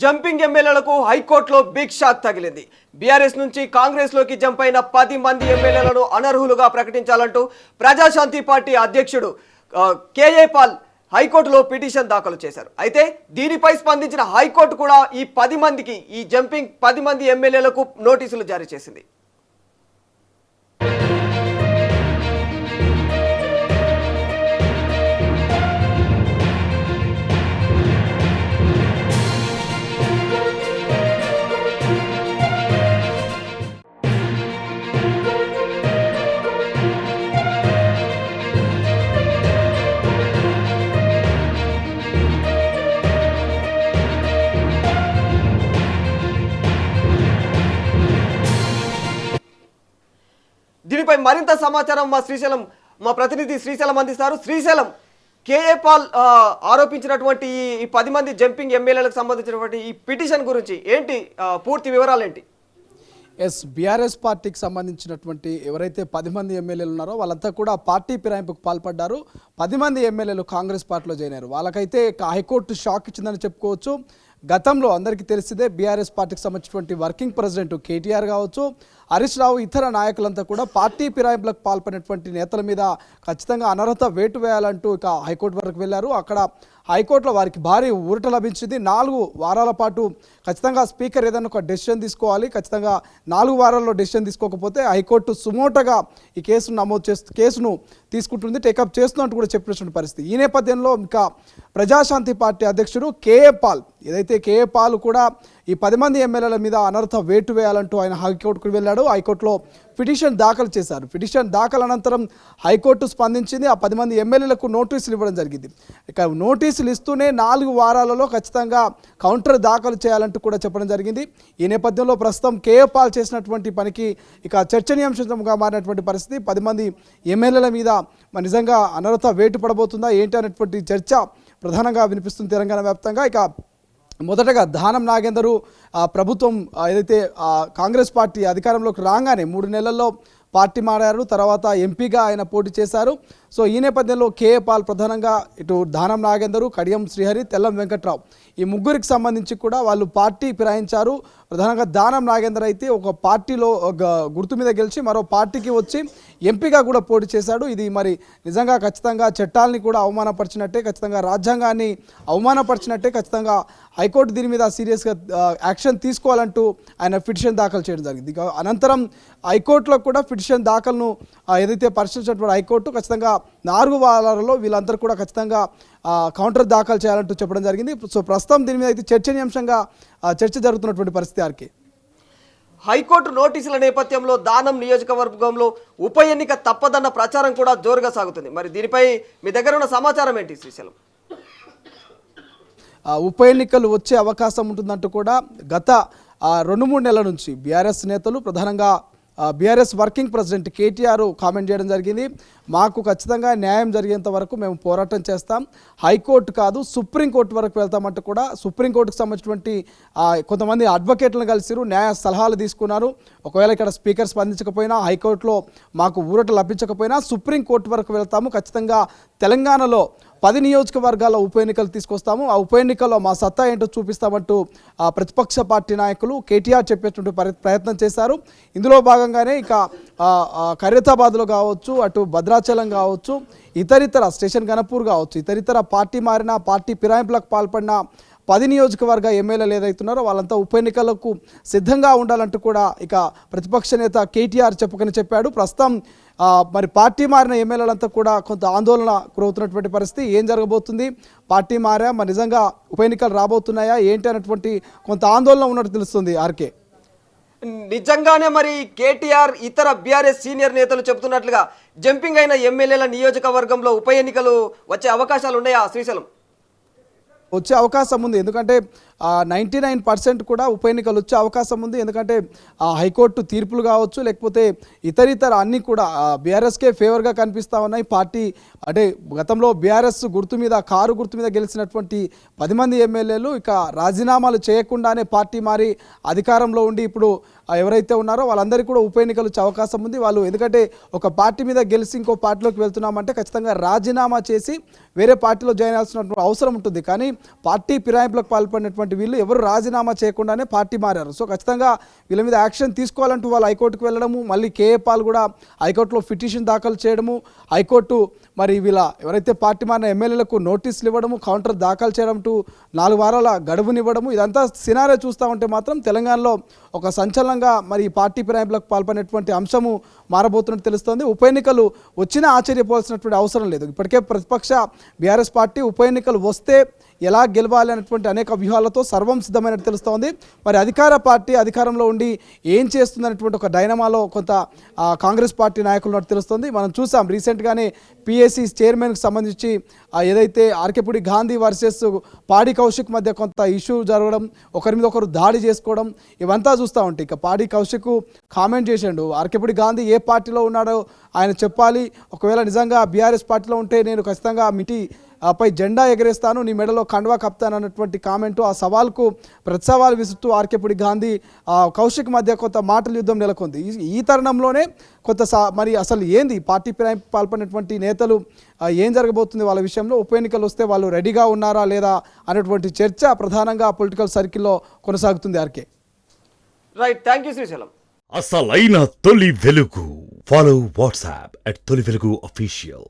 Jumping ఎమ్మెల్యేలకు హైకోర్టులో big shock తగిలింది. బీఆర్ఎస్ నుంచి కాంగ్రెస్ లోకి జంప్ అయిన 10 మంది ఎమ్మెల్యేలను అనర్హులుగా ప్రకటించాలంటూ ప్రజాశాంతి పార్టీ అధ్యక్షుడు కేఏ పాల్ హైకోర్టులో పిటిషన్ దాఖలు చేశారు. అయితే దీనిపై స్పందించిన హైకోర్టు కూడా ఈ 10 మందికి ఈ జంపింగ్ 10 మంది ఎమ్మెల్యేలకు నోటీసులు జారీ చేసింది. దీనిపై మరింత సమాచారం మా ప్రతినిధి శ్రీశైలం అందిస్తారు. శ్రీశైలం, కేఏ పాల్ ఆరోపించినటువంటి ఈ 10 మంది జంపింగ్ ఎమ్మెల్యేలకు సంబంధించినటువంటి ఈ పిటిషన్ గురించి ఏంటి పూర్తి వివరాలు ఏంటి? బీఆర్ఎస్ పార్టీకి సంబంధించినటువంటి ఎవరైతే 10 మంది ఎమ్మెల్యేలు ఉన్నారో వాళ్ళంతా కూడా పార్టీ ఫిరాయింపుకు పాల్పడ్డారు. 10 మంది ఎమ్మెల్యేలు కాంగ్రెస్ పార్టీలో జాయిన్ అయ్యారు. వాళ్ళకైతే హైకోర్టు షాక్ ఇచ్చిందని చెప్పుకోవచ్చు. గతంలో అందరికీ తెలిసిందే బీఆర్ఎస్ పార్టీకి సంబంధించినటువంటి వర్కింగ్ ప్రెసిడెంట్ కేటీఆర్ కావచ్చు, హరీష్ రావు, ఇతర నాయకులంతా కూడా పార్టీ ఫిరాయింపులకు పాల్పడినటువంటి నేతల మీద ఖచ్చితంగా అనర్హత వేటు వేయాలంటూ ఇక హైకోర్టు వరకు వెళ్ళారు. అక్కడ హైకోర్టులో వారికి భారీ ఊరట లభించింది. 4 వారాల పాటు ఖచ్చితంగా స్పీకర్ ఏదైనా ఒక డెసిషన్ తీసుకోవాలి. ఖచ్చితంగా 4 వారాల్లో డెసిషన్ తీసుకోకపోతే హైకోర్టు సుమోటగా ఈ కేసును తీసుకుంటుంది, టేకప్ చేస్తున్నట్టు కూడా చెప్పినటువంటి పరిస్థితి. ఈ నేపథ్యంలో ఇంకా ప్రజాశాంతి పార్టీ అధ్యక్షుడు కేఏ పాల్, ఏదైతే కేఏ పాల్ కూడా ఈ 10 మంది ఎమ్మెల్యేల మీద అనర్హత వేటు వేయాలంటూ ఆయన హైకోర్టుకు వెళ్ళాడు. హైకోర్టులో పిటిషన్ దాఖలు చేశారు. పిటిషన్ దాఖలు అనంతరం హైకోర్టు స్పందించింది. ఆ 10 మంది ఎమ్మెల్యేలకు నోటీసులు ఇవ్వడం జరిగింది. ఇక నోటీసులు ఇస్తూనే 4 వారాలలో ఖచ్చితంగా కౌంటర్ దాఖలు చేయాలంటూ కూడా చెప్పడం జరిగింది. ఈ నేపథ్యంలో ప్రస్తుతం కేఏ పాల్ చేసినటువంటి పనికి ఇక చర్చనీయాంశంగా మారినటువంటి పరిస్థితి. 10 మంది ఎమ్మెల్యేల మీద నిజంగా అనర్హత వేటు పడబోతుందా ఏంటి అనేటువంటి చర్చ ప్రధానంగా వినిపిస్తుంది తెలంగాణ వ్యాప్తంగా. ఇక మొదటగా దానం నాగేందర్ ప్రభుత్వం ఏదైతే కాంగ్రెస్ పార్టీ అధికారంలోకి రాగానే 3 నెలల్లో పార్టీ మారారు. తర్వాత ఎంపీగా ఆయన పోటీ చేశారు. సో ఈ నేపథ్యంలో కేఏ పాల్ ప్రధానంగా ఇటు దానం నాగేందర్, కడియం శ్రీహరి, తెల్లం వెంకట్రావు ఈ ముగ్గురికి సంబంధించి కూడా వాళ్ళు పార్టీ ఫిరాయించారు. ప్రధానంగా దానం నాగేందర్ అయితే ఒక పార్టీలో గుర్తు మీద గెలిచి మరో పార్టీకి వచ్చి ఎంపీగా కూడా పోటీ చేశాడు. ఇది మరి నిజంగా ఖచ్చితంగా చట్టాలని కూడా అవమానపరిచినట్టే, ఖచ్చితంగా రాజ్యాంగాన్ని అవమానపరిచినట్టే. ఖచ్చితంగా హైకోర్టు దీని మీద సీరియస్గా యాక్షన్ తీసుకోవాలంటూ ఆయన పిటిషన్ దాఖలు చేయడం జరిగింది. అనంతరం హైకోర్టులో కూడా పిటిషన్ దాఖలను ఏదైతే పరిశీలించినటువంటి హైకోర్టు ఖచ్చితంగా 4 వారాలలో వీళ్ళందరూ కూడా ఖచ్చితంగా కౌంటర్ దాఖలు చేయాలంటూ చెప్పడం జరిగింది. సో ప్రస్తుతం దీని మీద అయితే చర్చనీయాంశంగా చర్చ జరుగుతున్నటువంటి పరిస్థితి ఆర్కే. హైకోర్టు నోటీసుల నేపథ్యంలో దానం నియోజకవర్గంలో ఉప ఎన్నిక తప్పదన్న ప్రచారం కూడా జోరుగా సాగుతుంది. మరి దీనిపై మీ దగ్గర ఉన్న సమాచారం ఏంటి శ్రీశైలం? ఉప ఎన్నికలు వచ్చే అవకాశం ఉంటుందంటూ కూడా గత 2-3 నెలల నుంచి బీఆర్ఎస్ నేతలు, ప్రధానంగా BRS working president KTR comment చేయడం జరిగింది. మాకు ఖచ్చితంగా న్యాయం జరిగేంత వరకు మేము పోరాటం చేస్తాం, హైకోర్టు కాదు సుప్రీంకోర్టు వరకు వెళ్తామంటూ కూడా సుప్రీంకోర్టుకు సంబంధించినటువంటి కొంతమంది అడ్వకేట్లను కలిసిరు, న్యాయ సలహాలు తీసుకున్నారు. ఒకవేళ ఇక్కడ స్పీకర్ స్పందించకపోయినా, హైకోర్టులో మాకు ఊరట లభించకపోయినా సుప్రీంకోర్టు వరకు వెళ్తాము, ఖచ్చితంగా తెలంగాణలో 10 నియోజకవర్గాల ఉప ఎన్నికలు తీసుకొస్తాము, ఆ ఉప ఎన్నికల్లో మా సత్తా ఏంటో చూపిస్తామంటూ ప్రతిపక్ష పార్టీ నాయకులు కేటీఆర్ చెప్పేటువంటి ప్రయత్నం చేశారు. ఇందులో భాగంగానే ఇక ఖైరతాబాద్లో కావచ్చు, అటు భద్రాచలం కావచ్చు, ఇతరితర స్టేషన్ గణపూర్ కావచ్చు, ఇతరితర పార్టీ మారిన, పార్టీ ఫిరాయింపులకు పాల్పడిన 10 నియోజకవర్గ ఎమ్మెల్యేలు ఏదైతున్నారో వాళ్ళంతా ఉప ఎన్నికలకు సిద్ధంగా ఉండాలంటూ కూడా ఇక ప్రతిపక్ష నేత కేటీఆర్ చెప్పాడు. ప్రస్తుతం మరి పార్టీ మారిన ఎమ్మెల్యేలంతా కూడా కొంత ఆందోళన గురవుతున్నటువంటి పరిస్థితి. ఏం జరగబోతుంది, పార్టీ మారా, మరి నిజంగా ఉప ఎన్నికలు రాబోతున్నాయా ఏంటి అనేటువంటి కొంత ఆందోళన ఉన్నట్టు తెలుస్తుంది ఆర్కే. నిజంగానే మరి కేటీఆర్ ఇతర బీఆర్ఎస్ సీనియర్ నేతలు చెబుతున్నట్లుగా జంపింగ్ అయిన ఎమ్మెల్యేల నియోజకవర్గంలో ఉప ఎన్నికలు వచ్చే అవకాశాలు ఉన్నాయా శ్రీశైలం? వచ్చే అవకాశం ఉంది. ఎందుకంటే 99% కూడా ఉప ఎన్నికలు వచ్చే అవకాశం ఉంది. ఎందుకంటే హైకోర్టు తీర్పులు కావచ్చు, లేకపోతే ఇతర అన్నీ కూడా బీఆర్ఎస్కే ఫేవర్గా కనిపిస్తూ ఉన్నాయి. పార్టీ అంటే గతంలో బీఆర్ఎస్ కారు గుర్తు మీద గెలిచినటువంటి 10 మంది ఎమ్మెల్యేలు ఇక రాజీనామాలు చేయకుండానే పార్టీ మారి అధికారంలో ఉండి ఇప్పుడు ఎవరైతే ఉన్నారో వాళ్ళందరికీ కూడా ఉప ఎన్నికలు వచ్చే అవకాశం ఉంది. వాళ్ళు ఎందుకంటే ఒక పార్టీ మీద గెలిచి ఇంకో పార్టీలోకి వెళ్తున్నామంటే ఖచ్చితంగా రాజీనామా చేసి వేరే పార్టీలో జాయిన్ అవ్వాల్సినటువంటి అవసరం ఉంటుంది. కానీ పార్టీ ఫిరాయింపులకు పాల్పడినటువంటి వీళ్ళు ఎవరు రాజీనామా చేయకుండానే పార్టీ మారారు. సో ఖచ్చితంగా వీళ్ళ మీద యాక్షన్ తీసుకోవాలంటూ వాళ్ళు హైకోర్టుకు వెళ్ళడము, మళ్ళీ కేఏ పాల్ కూడా హైకోర్టులో పిటిషన్ దాఖలు చేయడము, హైకోర్టు మరి వీళ్ళ ఎవరైతే పార్టీ మారిన ఎమ్మెల్యేలకు నోటీసులు ఇవ్వడము, కౌంటర్ దాఖలు చేయడం, 4 వారాల గడువునివ్వడము, ఇదంతా సినారే చూస్తూ ఉంటే మాత్రం తెలంగాణలో ఒక సంచలనంగా మరి పార్టీ ఫిరాయింపులకు పాల్పడినటువంటి అంశము మారబోతున్నట్టు తెలుస్తోంది. ఉప ఎన్నికలు వచ్చినా ఆశ్చర్యపోవాల్సినటువంటి అవసరం లేదు. ఇప్పటికే ప్రతిపక్ష బీఆర్ఎస్ పార్టీ ఉప ఎన్నికలు వస్తే ఎలా గెలవాలి అనేటువంటి అనేక వ్యూహాలతో సర్వం సిద్ధమైనట్టు తెలుస్తోంది. మరి అధికార పార్టీ అధికారంలో ఉండి ఏం చేస్తుందనేటువంటి ఒక డైనమాలో కొంత కాంగ్రెస్ పార్టీ నాయకులు ఉన్నట్టు తెలుస్తోంది. మనం చూసాం రీసెంట్గానే పిఎస్సి చైర్మన్కి సంబంధించి ఏదైతే ఆర్కేపూడి గాంధీ వర్సెస్ పాడి కౌశిక్ మధ్య కొంత ఇష్యూ జరగడం, ఒకరి మీద ఒకరు దాడి చేసుకోవడం, ఇవంతా చూస్తూ ఉంటాయి. ఇక పాడి కౌశిక్ కామెంట్ చేశాడు, ఆర్కేపూడి గాంధీ ఏ పార్టీలో ఉన్నాడో ఆయన చెప్పాలి, ఒకవేళ నిజంగా బీఆర్ఎస్ పార్టీలో ఉంటే నేను ఖచ్చితంగా పై జెండా ఎగరేస్తాను, నీ మెడలో కండువా కప్తాను అన్నటువంటి కామెంటు, ఆ సవాల్కు ప్రతి సవాల్ విసురుతూ ఆర్కేపూడి గాంధీ కౌశిక్ మధ్య కొంత మాటల యుద్ధం నెలకొంది. ఈ తరుణంలోనే కొంత మరి అసలు ఏంది పార్టీ ఫిరాయింపు పాల్పడినటువంటి నేతలు ఏం జరగబోతుంది వాళ్ళ విషయంలో, ఉప ఎన్నికలు వస్తే వాళ్ళు రెడీగా ఉన్నారా లేదా అనేటువంటి చర్చ ప్రధానంగా పొలిటికల్ సర్కిల్లో కొనసాగుతుంది. RK right, thank you Srisailam. అసలైన తొలి వెలుగు. ఫాలో వాట్సాప్ @తొలి వెలుగు అఫీషియల్.